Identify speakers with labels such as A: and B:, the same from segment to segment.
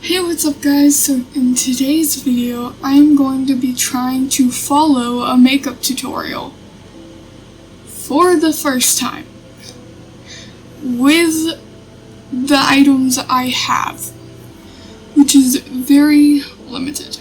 A: Hey, what's up guys? So in today's video, I'm going to be trying to follow a makeup tutorial for the first time with the items I have, which is very limited.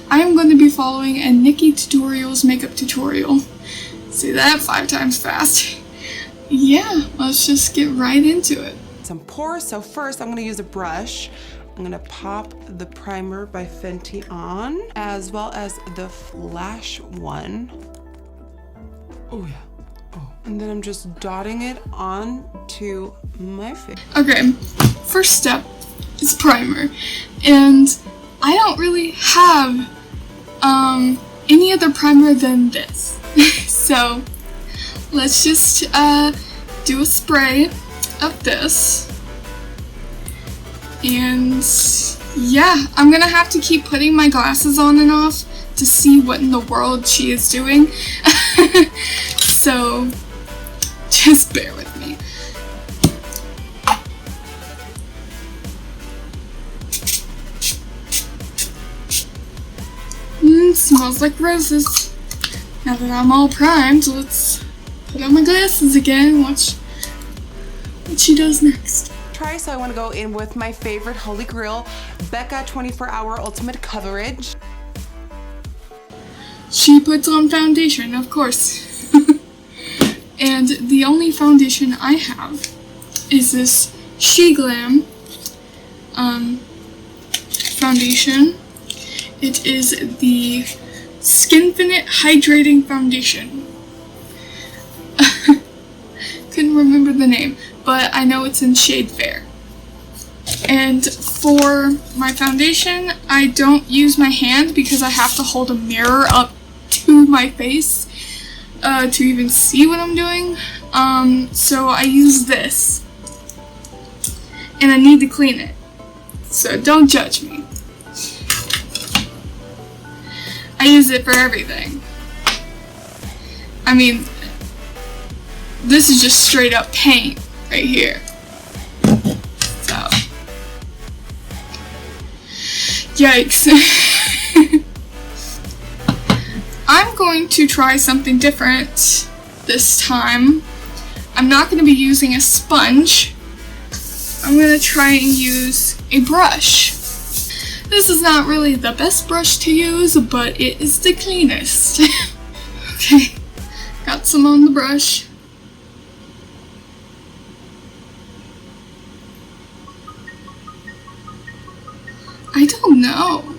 A: I am going to be following a NikkieTutorials makeup tutorial. Say that 5 times fast. Yeah, let's just get right into it.
B: Some pores. So first I'm going to use a brush. I'm going to pop the primer by Fenty on, as well as the Flash one. Oh yeah. Oh. And then I'm just dotting it onto my face.
A: Okay, first step is primer. And I don't really have any other primer than this. So let's just do a spray of this. And yeah, I'm gonna have to keep putting my glasses on and off to see what in the world she is doing. So just bear with me. Smells like roses. Now that I'm all primed, let's put on my glasses again and watch what she does next.
B: So I want to go in with my favorite holy grail, Becca 24-Hour Ultimate Coverage.
A: She puts on foundation, of course. And the only foundation I have is this She Glam foundation. It is the Skinfinite Hydrating Foundation. Couldn't remember the name, but I know it's in shade Fair. And for my foundation, I don't use my hand because I have to hold a mirror up to my face to even see what I'm doing. So I use this. And I need to clean it. So don't judge me. I use it for everything. I mean, this is just straight up paint right here. So, yikes. I'm going to try something different this time. I'm not going to be using a sponge. I'm going to try and use a brush. This is not really the best brush to use, but it is the cleanest. Okay, got some on the brush. I don't know,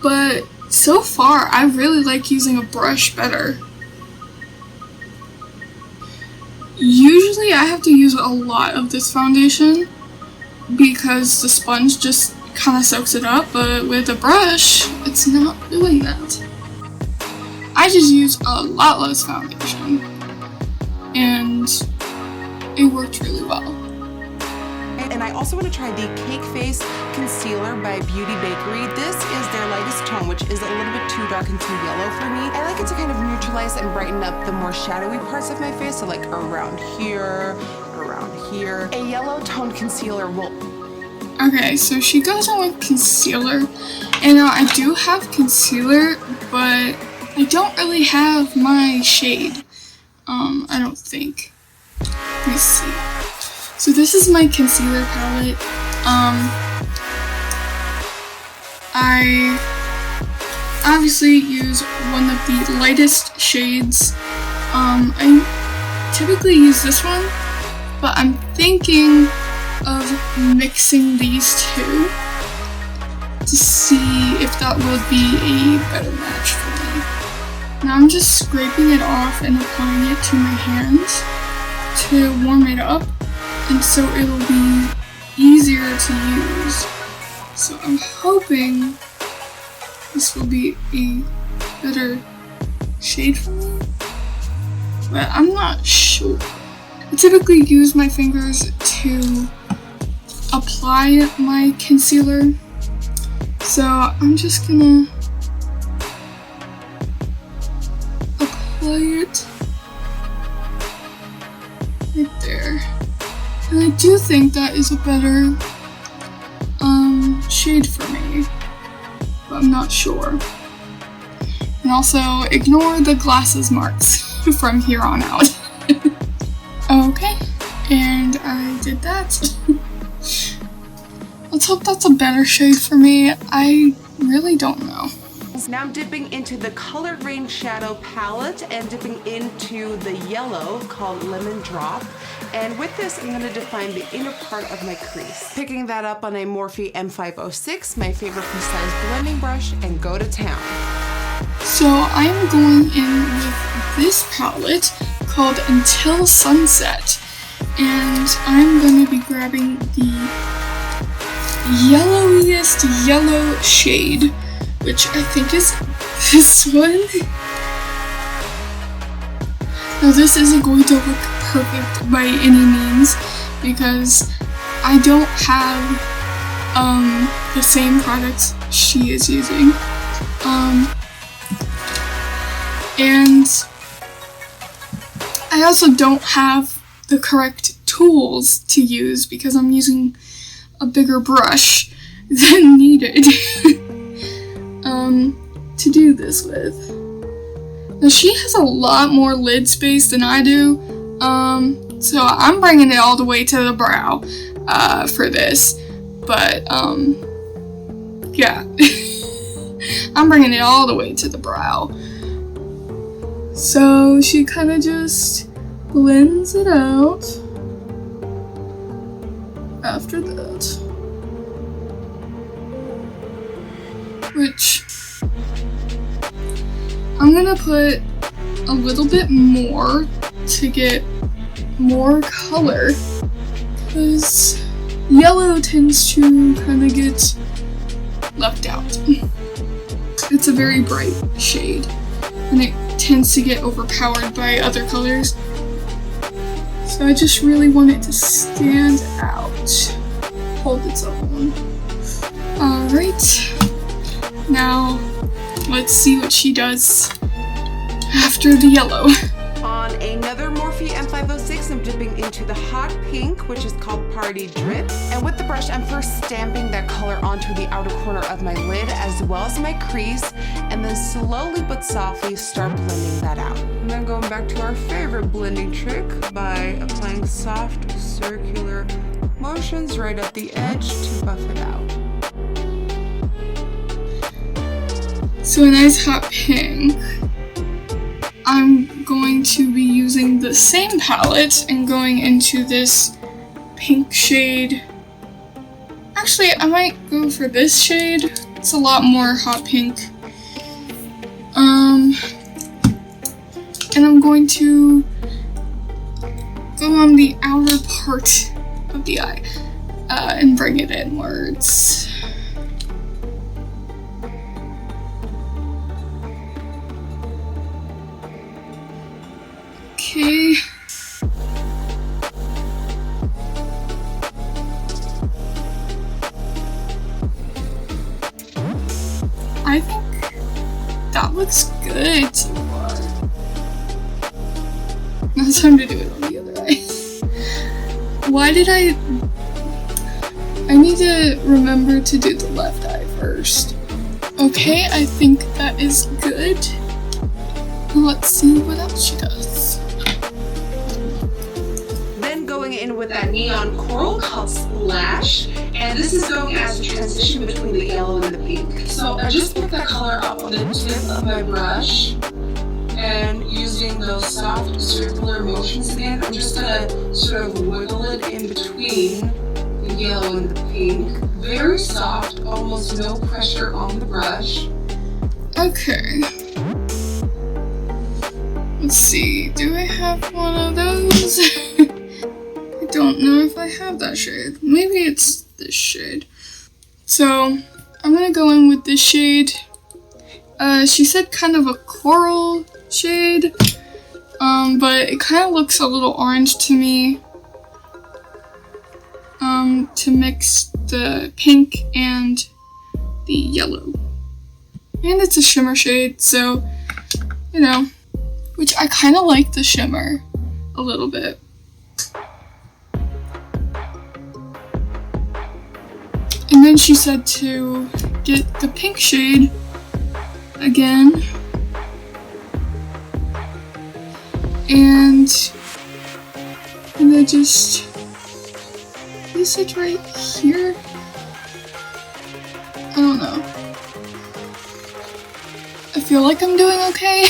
A: but so far I really like using a brush better. Usually I have to use a lot of this foundation because the sponge just kind of soaks it up, but with a brush it's not doing that. I just use a lot less foundation and it worked really well.
B: And I also want to try the Cake Face Concealer by Beauty Bakery. This is their lightest tone, which is a little bit too dark and too yellow for me. I like it to kind of neutralize and brighten up the more shadowy parts of my face, so like around here. A yellow toned concealer will...
A: Okay, so she goes on with concealer, and I do have concealer, but I don't really have my shade. I don't think. Let me see. So this is my concealer palette. I obviously use one of the lightest shades. I typically use this one, but I'm thinking of mixing these two to see if that will be a better match for me. Now I'm just scraping it off and applying it to my hands to warm it up, and so it'll be easier to use. So I'm hoping this will be a better shade for me, but I'm not sure. I typically use my fingers to apply my concealer, so I'm just gonna apply it right there. And I do think that is a better shade for me, but I'm not sure. And also, ignore the glasses marks from here on out. Okay, and I did that. Let's hope that's a better shade for me. I really don't know.
B: Now I'm dipping into the Colored Rain Shadow palette and dipping into the yellow called Lemon Drop. And with this, I'm going to define the inner part of my crease. Picking that up on a Morphe M506, my favorite precise blending brush, and go to town.
A: So I'm going in with this palette called Until Sunset. And I'm going to be grabbing the yellowiest yellow shade, which I think is this one. Now this isn't going to look perfect by any means because I don't have the same products she is using. And I also don't have the correct tools to use because I'm using a bigger brush than needed to do this with. Now she has a lot more lid space than I do, so I'm bringing it all the way to the brow for this, but yeah. I'm bringing it all the way to the brow. So she kind of just blends it out after that. Which I'm gonna put a little bit more to get more color, because yellow tends to kind of get left out. It's a very bright shade, and it tends to get overpowered by other colors. So I just really want it to stand out, hold its own. Alright, now let's see what she does after the yellow.
B: On another Morphe M506, I'm dipping into the hot pink, which is called Party Drip. And with the brush, I'm first stamping that color onto the outer corner of my lid as well as my crease, and then slowly but softly start blending that out. And then going back to our favorite blending trick by applying soft circular motions right at the edge to buff it out.
A: So a nice hot pink. I'm going to be using the same palette and going into this pink shade. Actually, I might go for this shade. It's a lot more hot pink. And I'm going to go on the outer part of the eye and bring it inwards. Okay. I think that looks good so far. Now it's time to do it on the other eye. Why did I need to remember to do the left eye first. Okay, I think that is good. Let's see what else she does.
B: Then going in with that neon coral called Splash, and this is going as a transition between the yellow and the pink. So I just picked that color up on the tip of my brush, and using those soft circular motions again, I'm just gonna sort of wiggle it in between the yellow and the pink. Very soft, almost no pressure on the brush.
A: Okay. Let's see, do I have one of those? I don't know if I have that shade. Maybe it's this shade. So, I'm gonna go in with this shade. She said kind of a coral shade, but it kind of looks a little orange to me. To mix the pink and the yellow. And it's a shimmer shade, so, you know, which I kind of like the shimmer a little bit. And then she said to get the pink shade again. And then just place it right here. I don't know. I feel like I'm doing okay.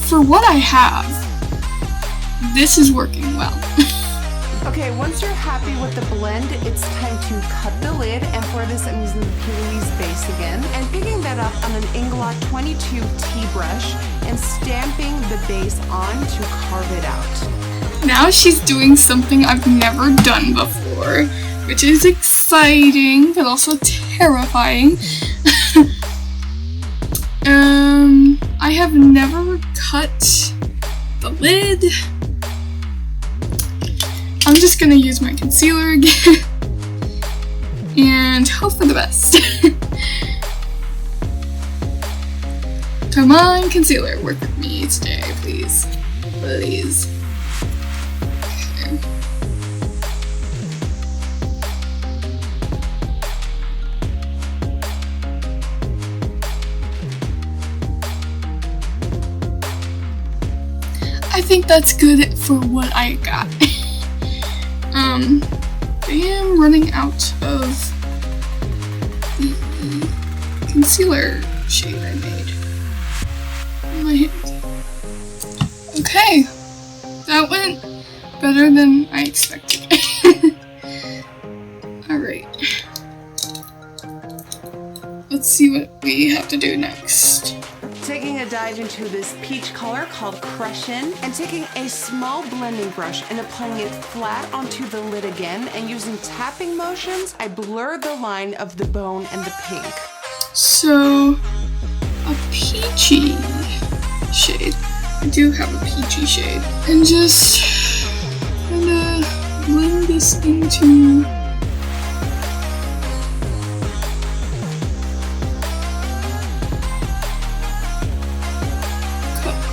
A: For what I have, this is working well.
B: Okay, once you're happy with the blend, it's time to cut the lid, and for this I'm using the Pee-wee's base again, and picking that up on an Inglot 22 T brush and stamping the base on to carve it out.
A: Now she's doing something I've never done before, which is exciting, but also terrifying. I have never cut the lid. I'm just gonna use my concealer again and hope for the best. Come on, concealer, work with me today, please. Please. Okay. I think that's good for what I got. I am running out of the concealer shade I made in my hand. Okay, that went better than I expected. Alright. Let's see what we have to do next.
B: Taking a dive into this peach color called Crushin', and taking a small blending brush and applying it flat onto the lid again, and using tapping motions, I blur the line of the bone and the pink.
A: So, a peachy shade. I do have a peachy shade. And just kinda blend this into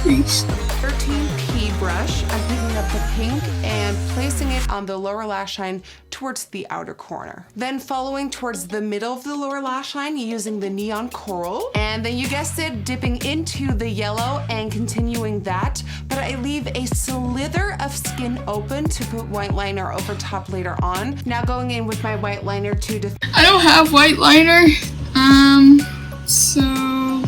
A: crease.
B: 13P brush, I'm picking up the pink and placing it on the lower lash line towards the outer corner. Then following towards the middle of the lower lash line using the neon coral. And then you guessed it, dipping into the yellow and continuing that. But I leave a slither of skin open to put white liner over top later on. Now going in with my white liner to
A: I don't have white liner. So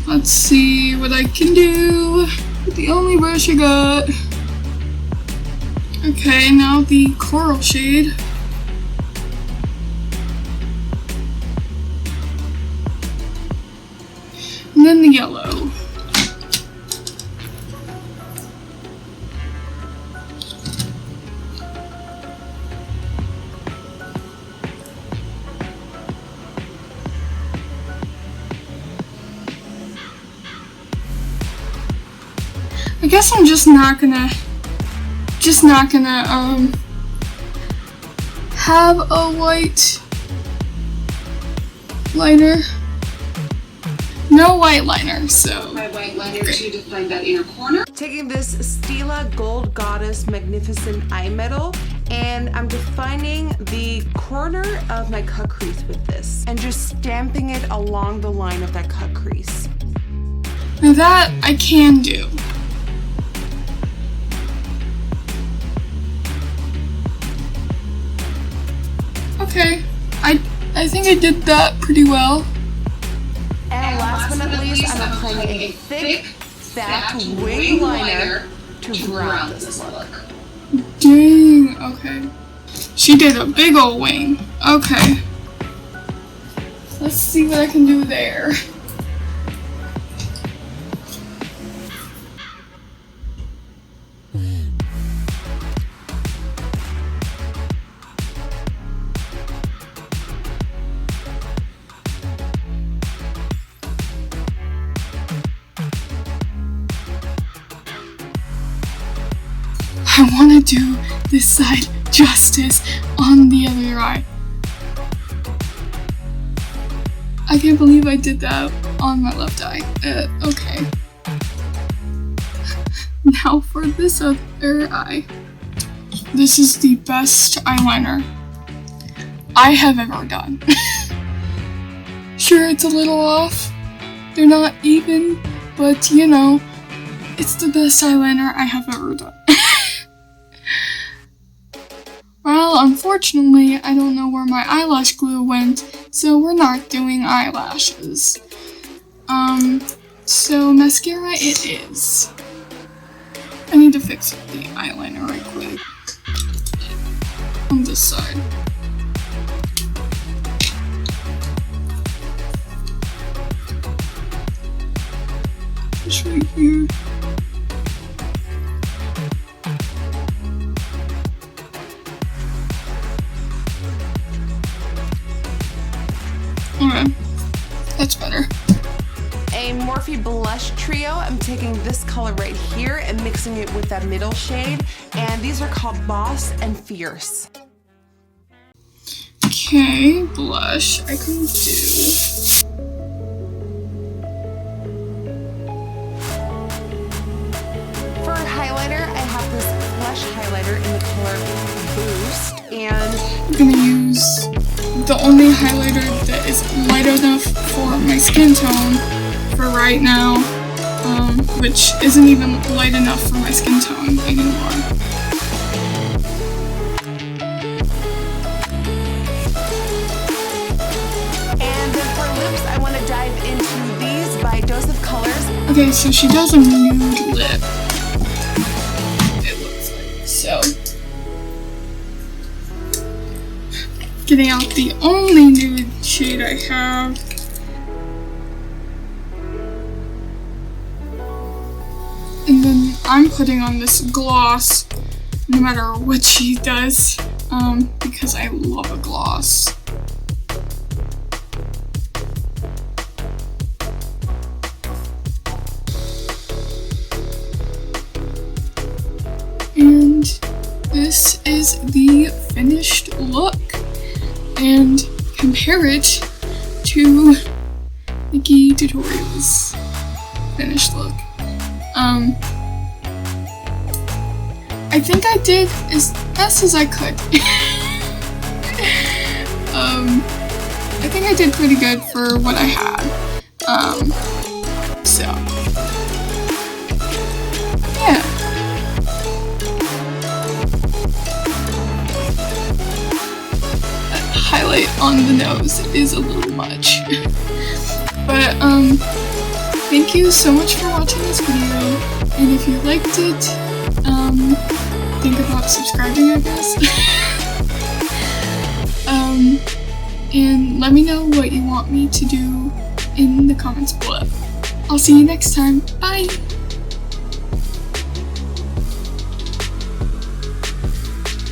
A: let's see what I can do. The only brush I got. Okay, now the coral shade. And then the yellow. I guess I'm just not gonna have a white liner. No white liner, so.
B: my white liner to define that inner corner. Taking this Stila Gold Goddess Magnificent Eye Metal, and I'm defining the corner of my cut crease with this, and just stamping it along the line of that cut crease.
A: Now that I can do. Okay, I think I did that pretty well.
B: And last but not least, I'm applying a thick, fat wing liner to ground this look.
A: Dang, okay. She did a big old wing. Okay. Let's see what I can do there. I want to do this side justice on the other eye. I can't believe I did that on my left eye. Okay. Now for this other eye. this is the best eyeliner I have ever done. Sure, it's a little off. They're not even, but you know, it's the best eyeliner I have ever done. Well, unfortunately, I don't know where my eyelash glue went, so we're not doing eyelashes. So mascara it is. I need to fix the eyeliner right quick. On this side. Just right here. Okay, that's better.
B: A Morphe blush trio. I'm taking this color right here and mixing it with that middle shade. And these are called Boss and Fierce.
A: Okay, blush I can do.
B: For highlighter, I have this Flesh highlighter in the color Boost. And
A: I'm gonna use the only highlighter that is light enough for my skin tone for right now, which isn't even light enough for my skin tone anymore.
B: then for lips, I want to dive into these by Dose of Colors.
A: Okay, so she does a nude lip. It looks like so. Getting out the only nude shade I have. And then I'm putting on this gloss no matter what she does, because I love a gloss. And this is the finished look. And compare it to NikkieTutorials finished look. I think I did as best as I could. I think I did pretty good for what I had. So yeah. That highlight on the nose is a little much. But thank you so much for watching this video, and if you liked it, think about subscribing, I guess. And let me know what you want me to do in the comments below. I'll see you next time. Bye!